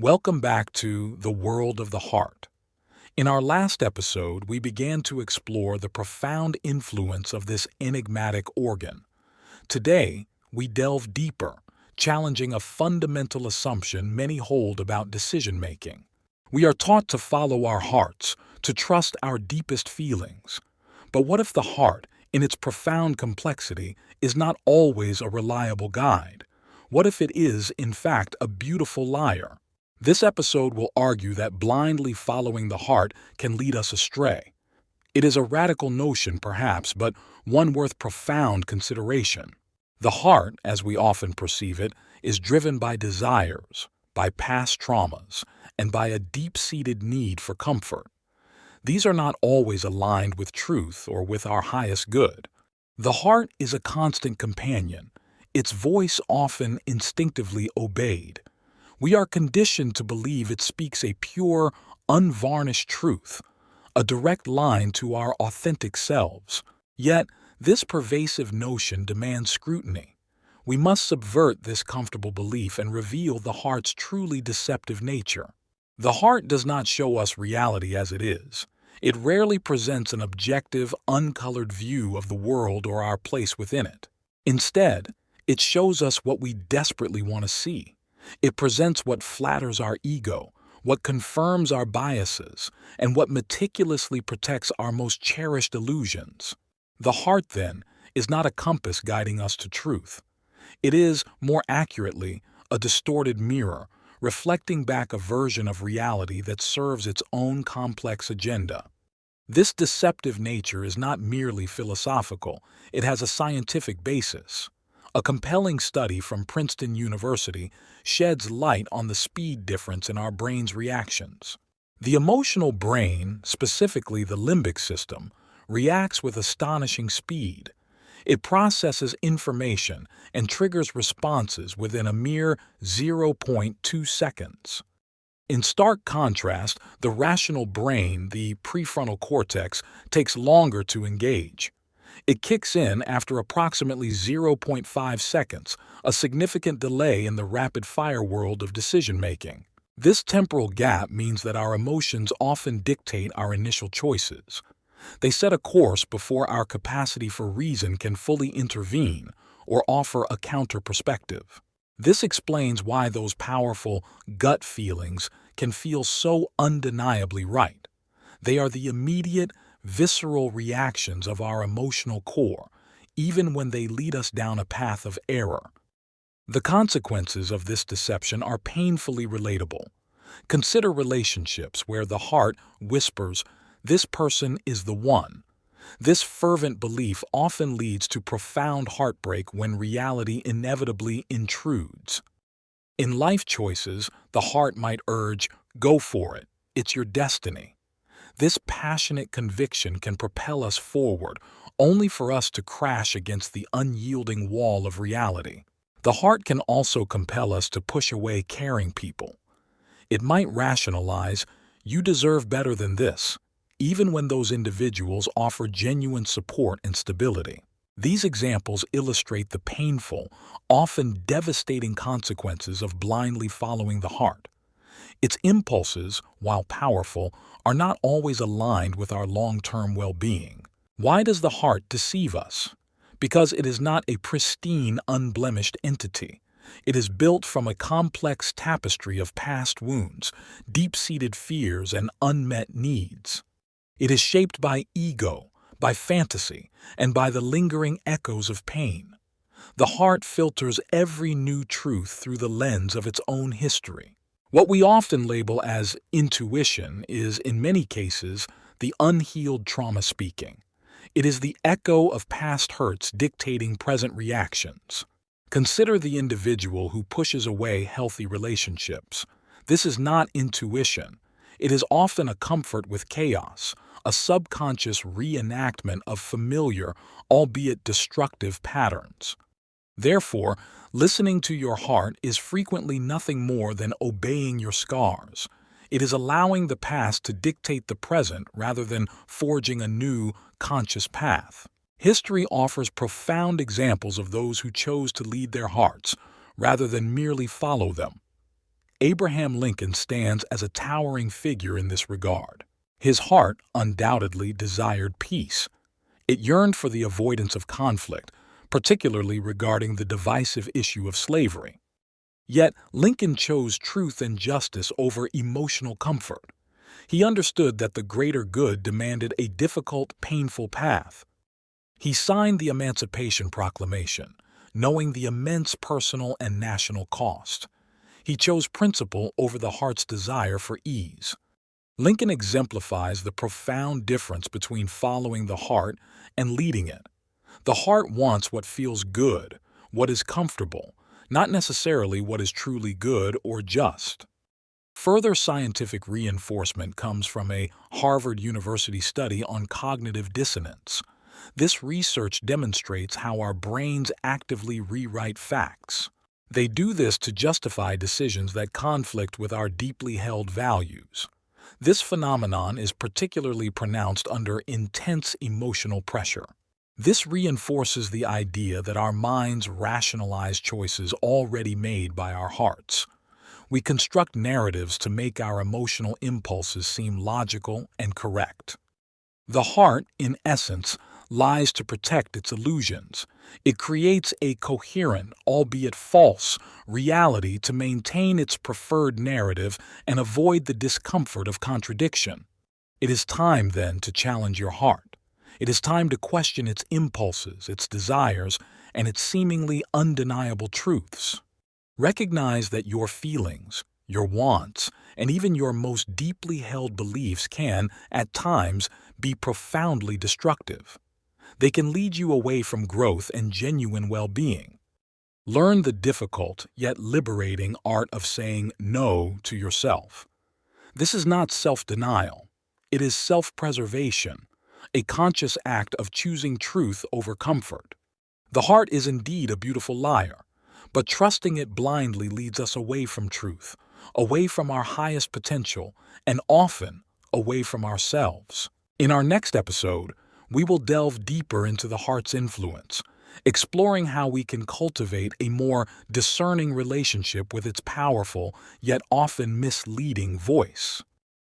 Welcome back to The World of the Heart. In our last episode, we began to explore the profound influence of this enigmatic organ. Today, we delve deeper, challenging a fundamental assumption many hold about decision-making. We are taught to follow our hearts, to trust our deepest feelings. But what if the heart, in its profound complexity, is not always a reliable guide? What if it is, in fact, a beautiful liar? This episode will argue that blindly following the heart can lead us astray. It is a radical notion, perhaps, but one worth profound consideration. The heart, as we often perceive it, is driven by desires, by past traumas, and by a deep-seated need for comfort. These are not always aligned with truth or with our highest good. The heart is a constant companion, its voice often instinctively obeyed. We are conditioned to believe it speaks a pure, unvarnished truth, a direct line to our authentic selves. Yet, this pervasive notion demands scrutiny. We must subvert this comfortable belief and reveal the heart's truly deceptive nature. The heart does not show us reality as it is. It rarely presents an objective, uncolored view of the world or our place within it. Instead, it shows us what we desperately want to see. It presents what flatters our ego, what confirms our biases, and what meticulously protects our most cherished illusions. The heart, then, is not a compass guiding us to truth. It is, more accurately, a distorted mirror, reflecting back a version of reality that serves its own complex agenda. This deceptive nature is not merely philosophical, it has a scientific basis. A compelling study from Princeton University sheds light on the speed difference in our brain's reactions. The emotional brain, specifically the limbic system, reacts with astonishing speed. It processes information and triggers responses within a mere zero point 0.2 seconds. In stark contrast, the rational brain, the prefrontal cortex, takes longer to engage. It kicks in after approximately zero point 0.5 seconds, a significant delay in the rapid-fire world of decision-making. This temporal gap means that our emotions often dictate our initial choices. They set a course before our capacity for reason can fully intervene or offer a counter-perspective. This explains why those powerful gut feelings can feel so undeniably right. They are the immediate, visceral reactions of our emotional core, even when they lead us down a path of error. The consequences of this deception are painfully relatable. Consider relationships where the heart whispers, "This person is the one." This fervent belief often leads to profound heartbreak when reality inevitably intrudes. In life choices, the heart might urge, "Go for it, it's your destiny." This passionate conviction can propel us forward, only for us to crash against the unyielding wall of reality. The heart can also compel us to push away caring people. It might rationalize, "You deserve better than this," even when those individuals offer genuine support and stability. These examples illustrate the painful, often devastating consequences of blindly following the heart. Its impulses, while powerful, are not always aligned with our long-term well-being. Why does the heart deceive us? Because it is not a pristine, unblemished entity. It is built from a complex tapestry of past wounds, deep-seated fears, and unmet needs. It is shaped by ego, by fantasy, and by the lingering echoes of pain. The heart filters every new truth through the lens of its own history. What we often label as intuition is, in many cases, the unhealed trauma speaking. It is the echo of past hurts dictating present reactions. Consider the individual who pushes away healthy relationships. This is not intuition. It is often a comfort with chaos, a subconscious reenactment of familiar, albeit destructive patterns. Therefore, listening to your heart is frequently nothing more than obeying your scars. It is allowing the past to dictate the present rather than forging a new, conscious path. History offers profound examples of those who chose to lead their hearts rather than merely follow them. Abraham Lincoln stands as a towering figure in this regard. His heart undoubtedly desired peace. It yearned for the avoidance of conflict, particularly regarding the divisive issue of slavery. Yet Lincoln chose truth and justice over emotional comfort. He understood that the greater good demanded a difficult, painful path. He signed the Emancipation Proclamation, knowing the immense personal and national cost. He chose principle over the heart's desire for ease. Lincoln exemplifies the profound difference between following the heart and leading it. The heart wants what feels good, what is comfortable, not necessarily what is truly good or just. Further scientific reinforcement comes from a Harvard University study on cognitive dissonance. This research demonstrates how our brains actively rewrite facts. They do this to justify decisions that conflict with our deeply held values. This phenomenon is particularly pronounced under intense emotional pressure. This reinforces the idea that our minds rationalize choices already made by our hearts. We construct narratives to make our emotional impulses seem logical and correct. The heart, in essence, lies to protect its illusions. It creates a coherent, albeit false, reality to maintain its preferred narrative and avoid the discomfort of contradiction. It is time, then, to challenge your heart. It is time to question its impulses, its desires, and its seemingly undeniable truths. Recognize that your feelings, your wants, and even your most deeply held beliefs can, at times, be profoundly destructive. They can lead you away from growth and genuine well-being. Learn the difficult yet liberating art of saying no to yourself. This is not self-denial. It is self-preservation, a conscious act of choosing truth over comfort. The heart is indeed a beautiful liar, but trusting it blindly leads us away from truth, away from our highest potential, and often away from ourselves. In our next episode, we will delve deeper into the heart's influence, exploring how we can cultivate a more discerning relationship with its powerful yet often misleading voice.